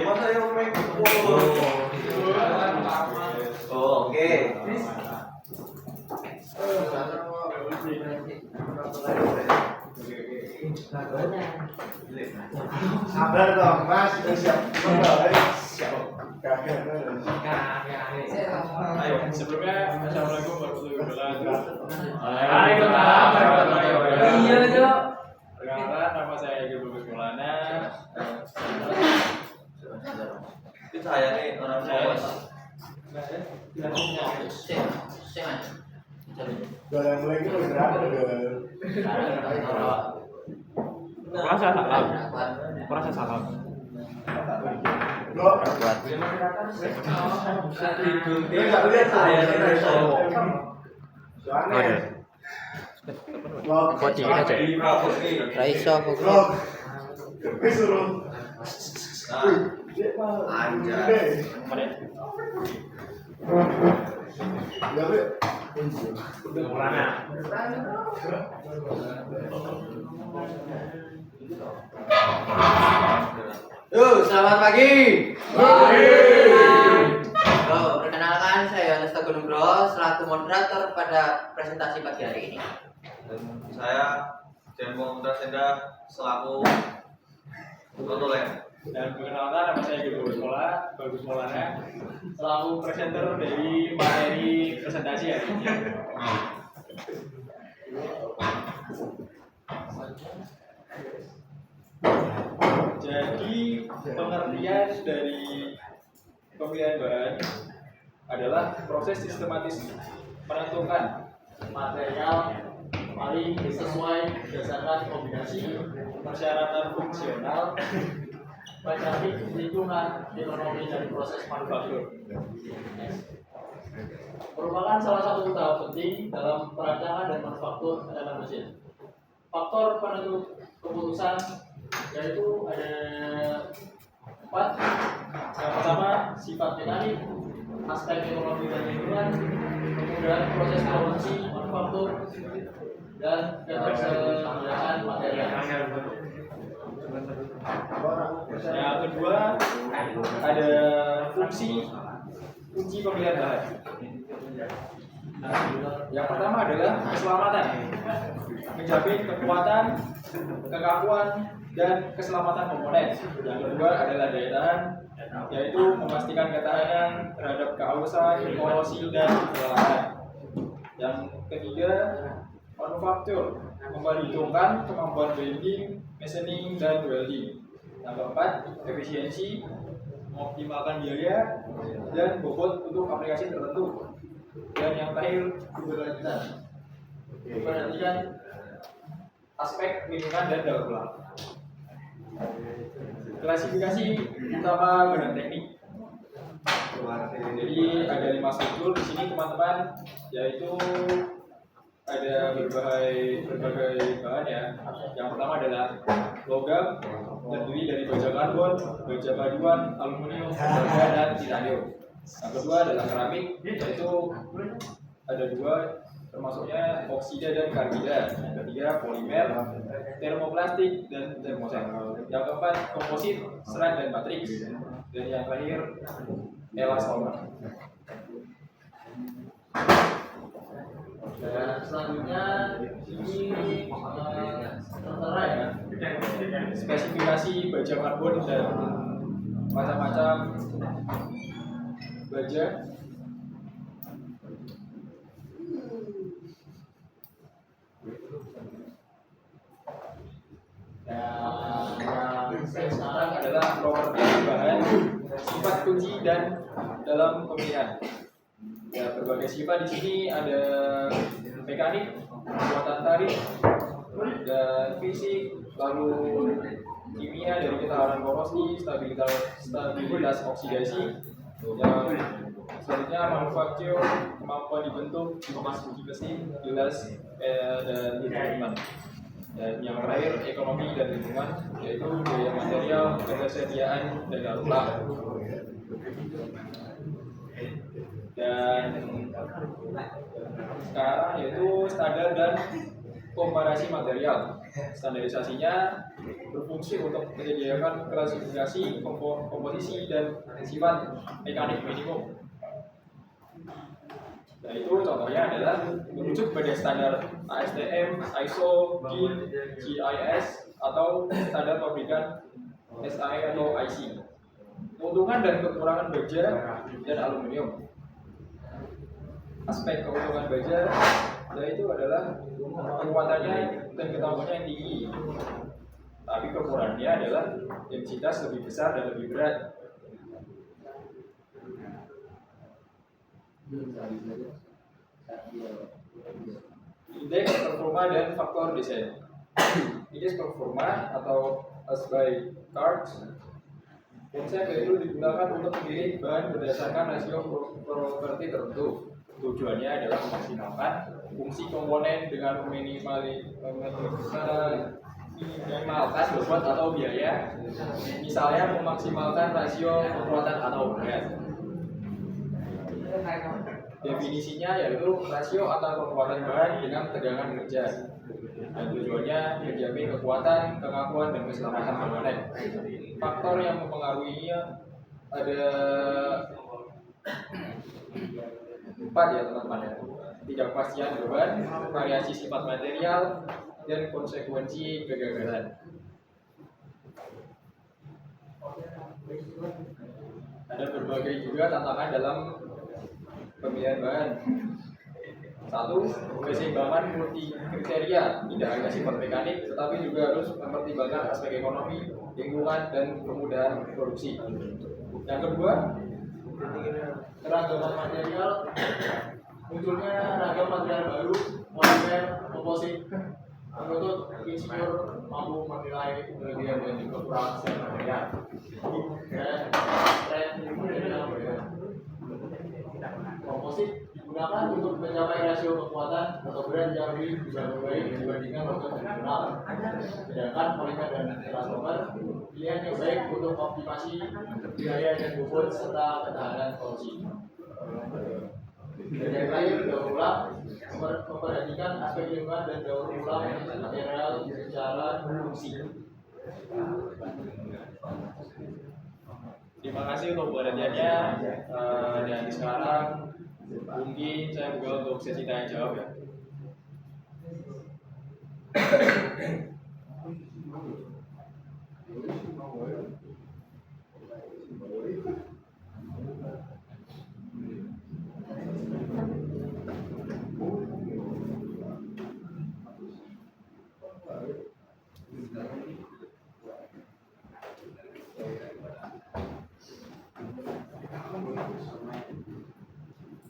Masa yang make oke. Sabar dong, Mas. Siap. Ayo, sebelumnya assalamualaikum warahmatullahi wabarakatuh. Waalaikumsalam warahmatullahi wabarakatuh. Iya, Cok. Perkenalkan, nama saya Egy Maulana. Itu saya nih orang Bos. Udah mulai itu berapa Merasa salam. Merasa salam. Enggak lihat saya dari Solo. Soalnya Buat dikit aja. Raiso Vlog. Disuruh. Anjay. Ya, Be. Selamat pagi. Perkenalkan, saya Lesta Gunungro selaku moderator pada presentasi pagi hari ini. Dan saya Jenmo Mudrasenda selaku konsulen. Dan perkenalkan, nama saya Egy Bagus Maulana, selaku presenter dari materi presentasi hari ini. Jadi pengertian dari pemilihan bahan adalah proses sistematis menentukan material paling sesuai berdasarkan kombinasi persyaratan fungsional, praktik, lingkungan, ekonomi dari proses manufaktur. Merupakan salah satu tahap penting dalam perancangan dan manufaktur elemen mesin. Faktor penentu keputusan yaitu ada 4. Yang pertama, sifat mekanik, aspek ekonomi dan lingkungan, kemudian proses produksi manufaktur, dan ketersediaan material. Yang kedua, ada fungsi kunci pemilihan bahan. Yang pertama adalah keselamatan, menjamin kekuatan, kekakuan, dan keselamatan komponen. Yang kedua adalah daya tahan, yaitu memastikan ketahanan terhadap kehausan, korosi, dan kelelahan. Yang ketiga, manufaktur, memperhitungkan kemampuan bending, machining, dan welding. Yang keempat, efisiensi, mengoptimalkan biaya dan bobot untuk aplikasi tertentu. Dan yang terakhir, keberlanjutan, memperhatikan aspek lingkungan dan daur ulang. Klasifikasi utama bahan teknik. Jadi ada 5 struktur di sini teman-teman, yaitu ada berbagai bahan ya. Yang pertama adalah logam, terdiri dari baja karbon, baja paduan, aluminium, tembaga, dan titanium. Yang kedua adalah keramik, yaitu ada 2, termasuknya oksida dan karbida. Yang ketiga polimer, termoplastik, dan termoset. Yang keempat komposit, serat, dan matriks. Dan yang terakhir elastomer. Dan selanjutnya ini tertera ya spesifikasi baja karbon dan macam-macam baja. Yang sekarang adalah properti bahan, sifat kunci dan dalam pemilihan. Ya, berbagai sifat di sini ada mekanik, kekuatan tarik, dan fisik, lalu kimia dari ketahanan korosi, stabilitas oksidasi, yang selanjutnya manufaktur, kemampuan dibentuk, besi, gelas, dan lingkungan. Dan yang terakhir ekonomi dan lingkungan, yaitu biaya material, ketersediaan dan lalu lalang. Dan sekarang yaitu standar dan komparasi material. Standarisasinya berfungsi untuk menyediakan klasifikasi, komposisi, dan sifat mekanik minimum. Nah itu contohnya adalah merujuk pada standar ASTM, ISO, DIN, GIS, atau standar pabrikan SAE atau IC. Keuntungan dan kekurangan baja dan aluminium. Aspek keuntungan baja yaitu adalah kekuatannya dan ketahapannya yang tinggi. Tapi kekurangannya adalah densitas lebih besar dan lebih berat. Indeks performa dan faktor desain. Indeks performa atau ASBY cards konsep itu digunakan untuk memilih bahan berdasarkan rasio properti tertentu. Tujuannya adalah memaksimalkan fungsi komponen dengan meminimalkan bobot atau biaya, misalnya memaksimalkan rasio kekuatan atau berat. Definisinya yaitu rasio antara kekuatan bahan dengan tegangan kerja. Dan tujuannya menjamin kekuatan, pengakuan, dan keselamatan komponen. Faktor yang mempengaruhinya ada 4 ya teman-teman ya. Ketidakpastian beban, variasi sifat material, dan konsekuensi kegagalan. Ada berbagai juga tantangan dalam pemilihan bahan. 1. Keseimbangan multi kriteria, tidak hanya sifat mekanik, tetapi juga harus mempertimbangkan aspek ekonomi, lingkungan, dan kemudahan produksi. Yang kedua, keragaman material, munculnya ragam material baru, polimer, komposit, menuntut insinyur mampu menilai kelebihan dan kekurangan setiap material. Dan tren material komposit digunakan untuk mencapai rasio kekuatan atau berat yang lebih baik dibandingkan bahan konvensional. Sedangkan polimer dan elastomer pilihan yang baik untuk optimasi biaya dan bobot serta ketahanan korosi. Dan yang terakhir, daur ulang, memperhatikan aspek lingkungan dan daur ulang material secara fungsi. Terima kasih untuk perhatiannya. Dan sekarang mungkin saya buka untuk sesi tanya jawab ya.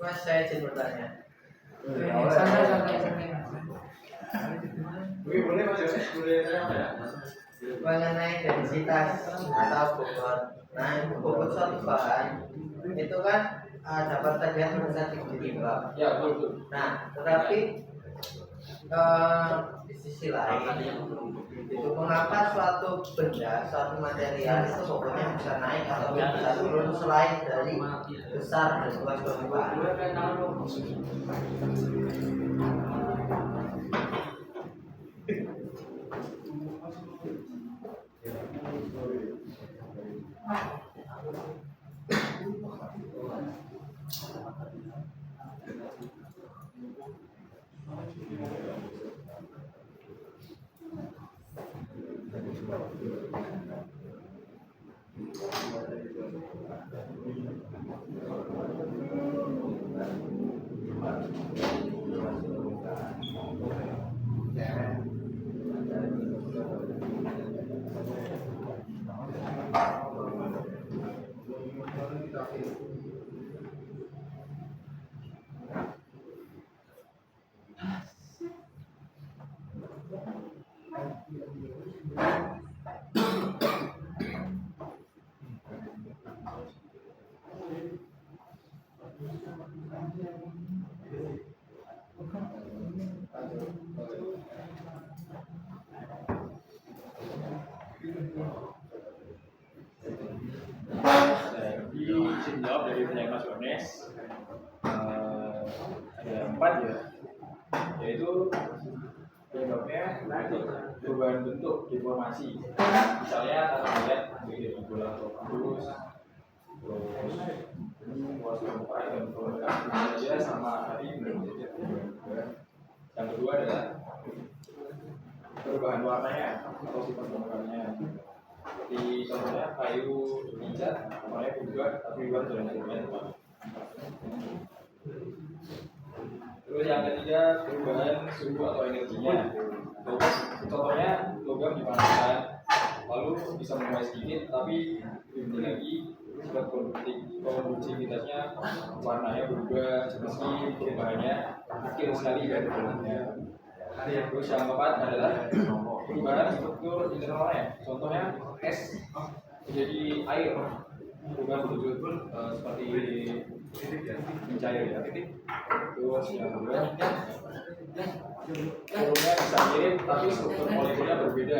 Mas, saya izin bertanya. Boleh Mas Yos, boleh tanya. Mengenai densitas atau bobot. Nah, bobot suatu bahan itu kan dapat terlihat bisa ditimbang. Ya, betul. Nah, tetapi di sisi lain itu mengapa suatu benda, suatu material itu bobotnya bisa naik atau bisa turun selain dari besar dan luas permukaan. Jadi izin jawab dari pertanyaan Mas Yones ada 4 ya, yaitu penyebabnya perubahan bentuk deformasi, misalnya tata lihat menjadi bola atau kurus, terus luas permukaan dan permukaan saja sama tadi menjadi perubahan. Yang kedua adalah perubahan warnanya atau sifat permukaannya. Seperti contohnya kayu dicat, warnanya berubah tapi luar dan bentuknya sama. Terus yang ketiga perubahan suhu atau energinya. Contohnya logam dipanaskan, lalu bisa membaik sedikit, tapi lebih penting lagi sifat konduktivitasnya, warnanya berubah meski perubahannya kecil sekali dan bentuknya. Terus yang keempat adalah perubahan struktur internalnya. Contohnya es menjadi air, perubahan bentuk seperti mencair ya. Terus yang kedua volumenya bisa mirip tapi struktur molekulnya berbeda,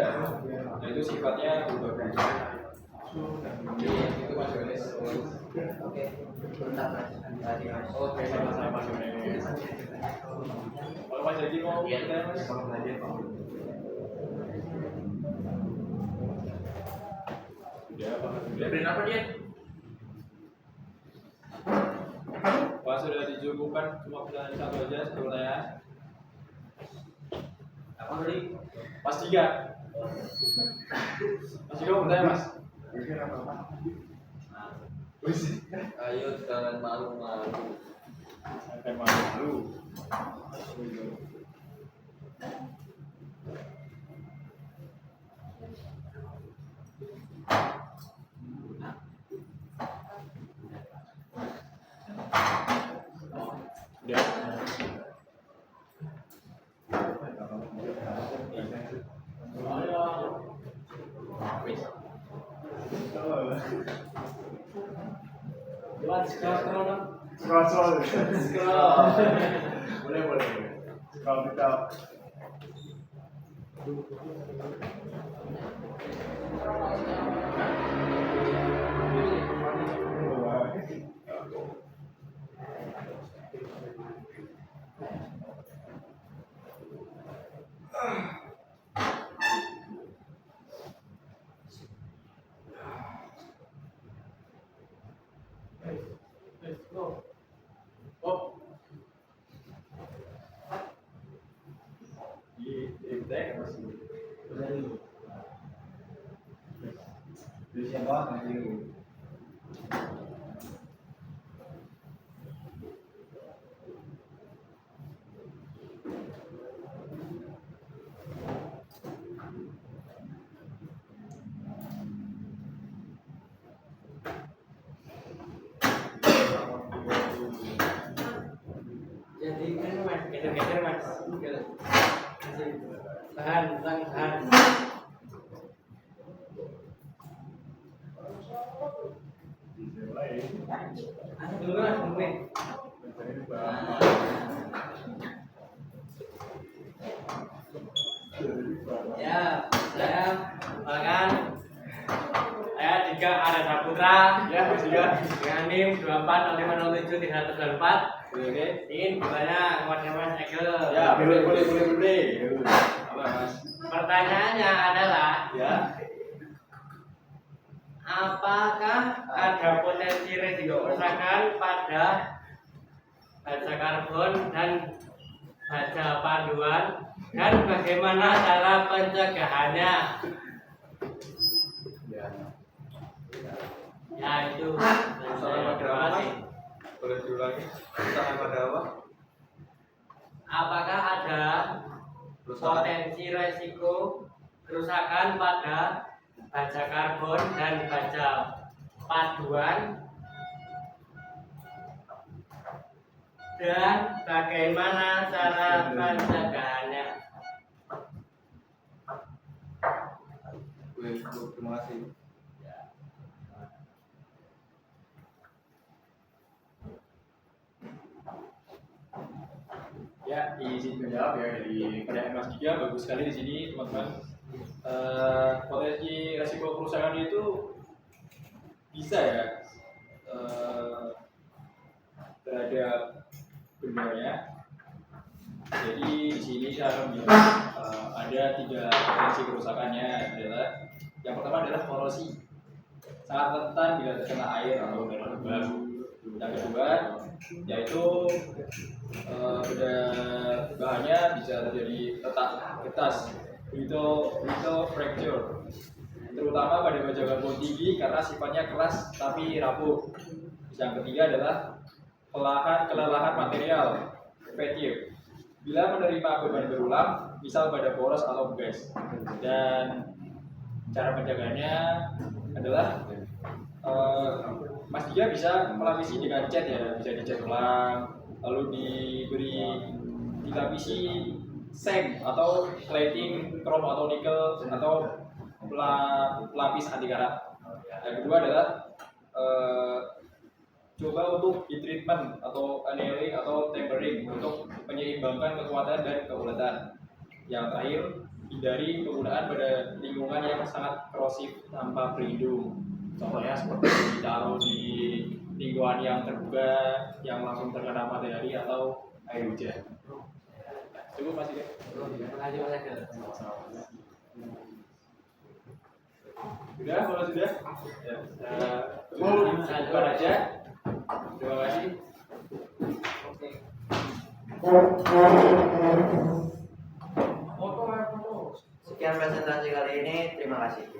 yaitu sifatnya berubah-ubah. Itu Mas Yones. Oke, bentar Mas. Tadi Mas. Oke, sama-sama Mas Yones. Kalau Mas Jaki mau bertanya Mas? Sudah, Pak. Sudah. Beri apa dia? Pak sudah dicukupkan, cuma pertanyaan satu aja, satu pertanyaan. Apa tadi? Mas Tiga. Mas Tiga mau bertanya Mas? Ayo jangan malu-malu. Sampai malu. Scroll. Boleh, boleh. Scroll kita. Oh. Di tag masih. Di siapa nanti? Jadi kan Mas, geser-geser Mas. Tahan, tahan. Dulu Mas, mungkin. Ya, saya bahkan saya Dika Arya Saputra. Ya, Mas Tiga. Dengan NIM 24057324. Oke. Ingin bertanya kepada Mas Egel. Ya, boleh. Apa Mas? Pertanyaannya adalah, Ya. apakah ada potensi resiko kerusakan pada baja karbon dan baja panduan, dan bagaimana cara pencegahannya? Ya. Ya itu. Soal pada apa Mas? Boleh diulangi? Soal pada apa? Apakah ada potensi resiko kerusakan pada baja karbon dan baja paduan, dan bagaimana cara pencegahannya? Terima kasih. Ya, izin menjawab ya dari pertanyaan Mas Giga, bagus sekali di sini teman-teman. Potensi resiko kerusakan itu bisa ya terhadap bendanya. Jadi di sini saya akan bilang ada 3 potensi kerusakannya adalah yang pertama adalah korosi, sangat rentan bila terkena air atau udara lembab. Yang kedua yaitu pada bahannya bisa terjadi retak kertas, itu fracture, terutama pada baja karbon tinggi karena sifatnya keras tapi rapuh. Yang ketiga adalah kelelahan material, fatigue, bila menerima beban berulang, misal pada poros atau bekas. Dan cara penjagaannya adalah Mas Giga bisa melapisi dengan cat ya, bisa dicat ulang, lalu dilapisi seng atau plating chrome atau nikel atau pelapis anti karat. Yang kedua adalah coba untuk heat treatment atau annealing atau tempering untuk menyeimbangkan kekuatan dan keulatan. Yang terakhir, hindari penggunaan pada lingkungan yang sangat korosif tanpa pelindung. Contohnya seperti ditaruh di lingkungan yang terbuka, yang langsung terkena matahari atau air hujan. Cukup Mas Ide. Terima kasih Mas Ege. Sudah, kalau sudah, ya, cukup aja. Terima kasih. Sekian presentasi kali ini, terima kasih.